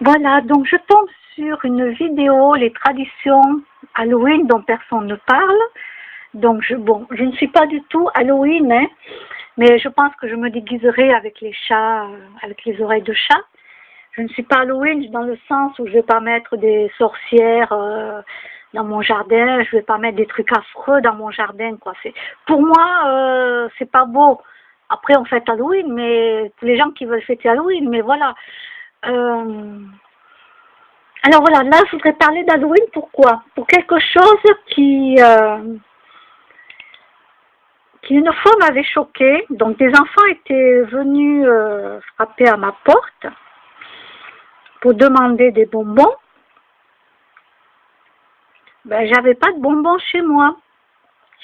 Voilà, donc je tombe sur une vidéo, les traditions Halloween dont personne ne parle. Donc, je ne suis pas du tout Halloween, hein, mais je pense que je me déguiserai avec les chats, avec les oreilles de chat. Je ne suis pas Halloween dans le sens où je ne vais pas mettre des sorcières dans mon jardin, je ne vais pas mettre des trucs affreux dans mon jardin, quoi. Pour moi, c'est pas beau. Après, on fête Halloween, mais pour les gens qui veulent fêter Halloween, mais voilà. Euh, alors voilà, là, je voudrais parler d'Halloween. Pourquoi? Pour quelque chose qui une fois m'avait choquée. Donc, des enfants étaient venus frapper à ma porte pour demander des bonbons. Ben, j'avais pas de bonbons chez moi.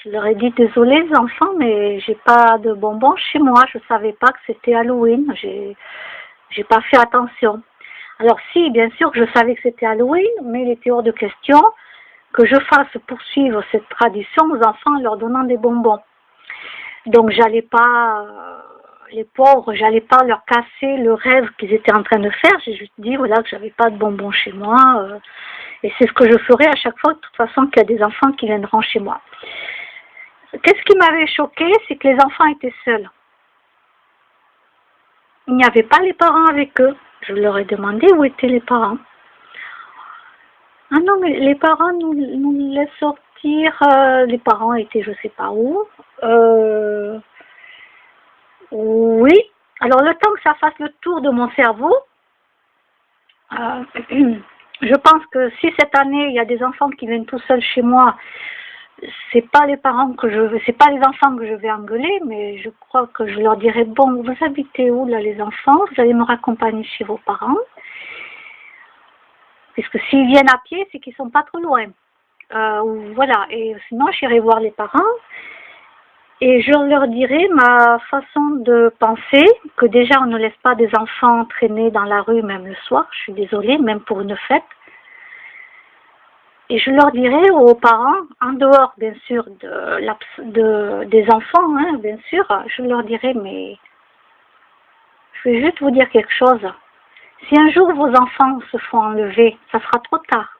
Je leur ai dit, désolé les enfants, mais j'ai pas de bonbons chez moi. Je savais pas que c'était Halloween. J'ai pas fait attention. Alors si, bien sûr que je savais que c'était Halloween, mais il était hors de question que je fasse poursuivre cette tradition aux enfants en leur donnant des bonbons. Donc j'allais pas, les pauvres, j'allais pas leur casser le rêve qu'ils étaient en train de faire. J'ai juste dit voilà que j'avais pas de bonbons chez moi, et c'est ce que je ferai à chaque fois de toute façon qu'il y a des enfants qui viendront chez moi. Qu'est-ce qui m'avait choqué, c'est que les enfants étaient seuls. Il n'y avait pas les parents avec eux. Je leur ai demandé où étaient les parents. Ah non, mais les parents nous laissent sortir. Les parents étaient je sais pas où. Oui. Alors le temps que ça fasse le tour de mon cerveau, je pense que si cette année il y a des enfants qui viennent tout seuls chez moi, c'est pas les enfants que je vais engueuler, mais je crois que je leur dirai bon, vous habitez où là les enfants? Vous allez me raccompagner chez vos parents. Puisque s'ils viennent à pied, c'est qu'ils sont pas trop loin. Voilà. Et sinon, j'irai voir les parents et je leur dirai ma façon de penser, que déjà on ne laisse pas des enfants traîner dans la rue même le soir. Je suis désolée, même pour une fête. Et je leur dirai aux parents, en dehors bien sûr des enfants, hein, bien sûr, je leur dirai mais je vais juste vous dire quelque chose. Si un jour vos enfants se font enlever, ça sera trop tard.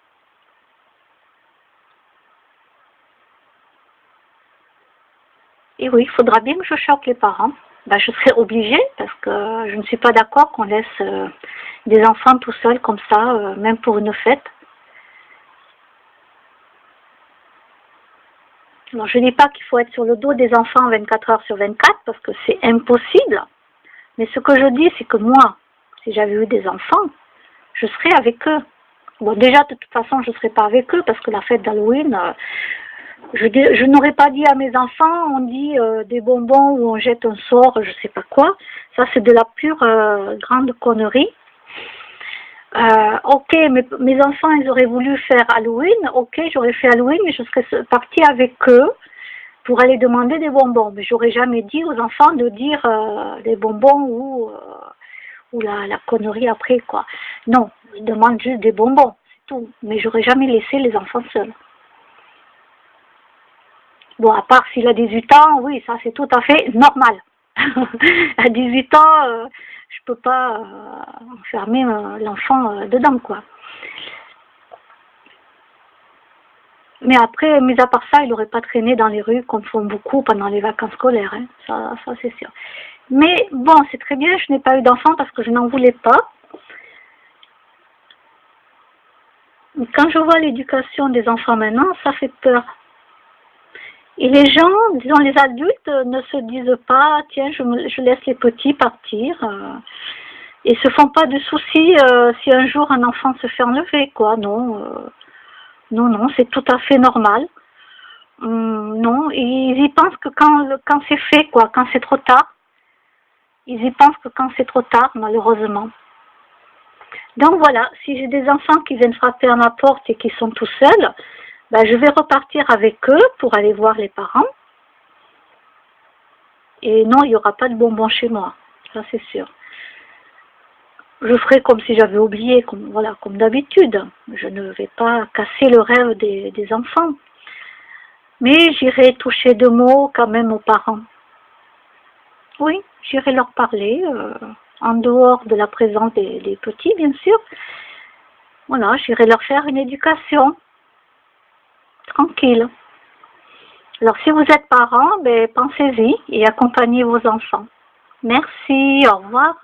Et oui, il faudra bien que je choque les parents. Ben, je serai obligée parce que je ne suis pas d'accord qu'on laisse des enfants tout seuls comme ça, même pour une fête. Alors, je ne dis pas qu'il faut être sur le dos des enfants 24 heures sur 24 parce que c'est impossible. Mais ce que je dis, c'est que moi, si j'avais eu des enfants, je serais avec eux. Bon, déjà, de toute façon, je ne serais pas avec eux parce que la fête d'Halloween, je n'aurais pas dit à mes enfants, on dit des bonbons ou on jette un sort, je ne sais pas quoi. Ça, c'est de la pure grande connerie. Ok, mes enfants, ils auraient voulu faire Halloween. Ok, j'aurais fait Halloween, mais je serais partie avec eux pour aller demander des bonbons. Mais j'aurais jamais dit aux enfants de dire des bonbons ou la connerie après, quoi. Non, ils demandent juste des bonbons, c'est tout. Mais j'aurais jamais laissé les enfants seuls. Bon, à part s'il a 18 ans, oui, ça c'est tout à fait normal. À 18 ans, je peux pas enfermer l'enfant dedans, quoi. Mais après, mis à part ça, il n'aurait pas traîné dans les rues comme font beaucoup pendant les vacances scolaires, hein. Ça c'est sûr. Mais bon, c'est très bien, je n'ai pas eu d'enfant parce que je n'en voulais pas. Quand je vois l'éducation des enfants maintenant, ça fait peur. Et les gens, disons les adultes, ne se disent pas, tiens, je laisse les petits partir. Et se font pas de soucis si un jour un enfant se fait enlever, quoi. Non, non, c'est tout à fait normal. Non, ils y pensent que quand c'est fait, quoi, quand c'est trop tard. Ils y pensent que quand c'est trop tard, malheureusement. Donc voilà, si j'ai des enfants qui viennent frapper à ma porte et qui sont tout seuls, ben, je vais repartir avec eux pour aller voir les parents. Et non, il n'y aura pas de bonbons chez moi, ça c'est sûr. Je ferai comme si j'avais oublié, comme d'habitude. Je ne vais pas casser le rêve des enfants. Mais j'irai toucher deux mots quand même aux parents. Oui, j'irai leur parler. en dehors de la présence des petits, bien sûr. Voilà, j'irai leur faire une éducation tranquille. Alors, si vous êtes parents, ben, pensez-y et accompagnez vos enfants. Merci, au revoir.